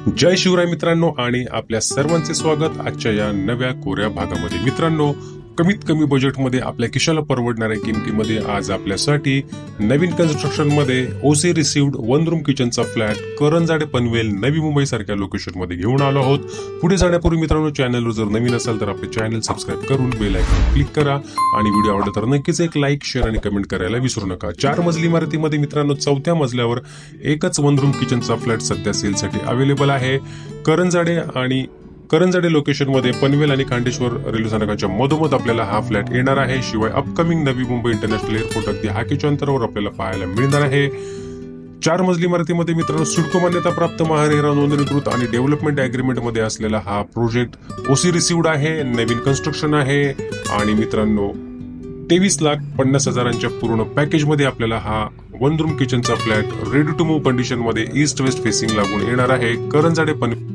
जय शिवराय मित्रांनो आणि आपल्या सर्वांचे स्वागत आजच्या या नव्या कोऱ्या भागामध्ये। मित्रांनो, कमीत कमी बजेटमध्ये आपल्या खिशाला परवडणाऱ्या किमतीमध्ये आज आपल्यासाठी नवीन कन्स्ट्रक्शन मध्ये ओसी रिसिव्ड 1 रूम किचनचा फ्लॅट करंजाडे पनवेल नवी मुंबई सारख्या लोकेशन मध्ये घेऊन आलो आहोत। पुढे जाण्यापूर्वी मित्रांनो, चॅनलवर जर नवीन असाल तर आपले चॅनल सबस्क्राइब करून बेल आयकॉन क्लिक करा आणि व्हिडिओ आवडला तर नक्कीच एक लाईक, शेअर आणि कमेंट करायला विसरू नका। 4 मजली इमारतीमध्ये मित्रांनो 4थ्या मजल्यावर एकच 1 रूम किचनचा फ्लॅट सध्या सेलसाठी अवेलेबल आहे। करंजाडे लोकेशन मध्ये पनवेल आणि खांडेश्वर रेल्वे स्थानकाच्या मधोमध आपल्याला हा फ्लॅट येणार आहे। शिवाय upcoming Navi Mumbai international airport अगदी हाकेच्या अंतरावर आपल्याला पाहायला मिळणार आहे। 4 मजली इमारतीमध्ये मित्रांनो सिडको मान्यता प्राप्त महारेरा नोंदणीकृत आणि डेव्हलपमेंट अग्रीमेंट मध्ये असलेला हा प्रोजेक्ट ओसी रिसिव्ड आहे, नवीन कन्स्ट्रक्शन आहे आणि मित्रांनो 23,50,000च्या पूर्ण पॅकेज मध्ये आपल्याला हा 1 रूम किचनचा flat ready to move condition मध्ये ईस्ट वेस्ट फेसिंग लागून येणार आहे। करंजाडे पनवेल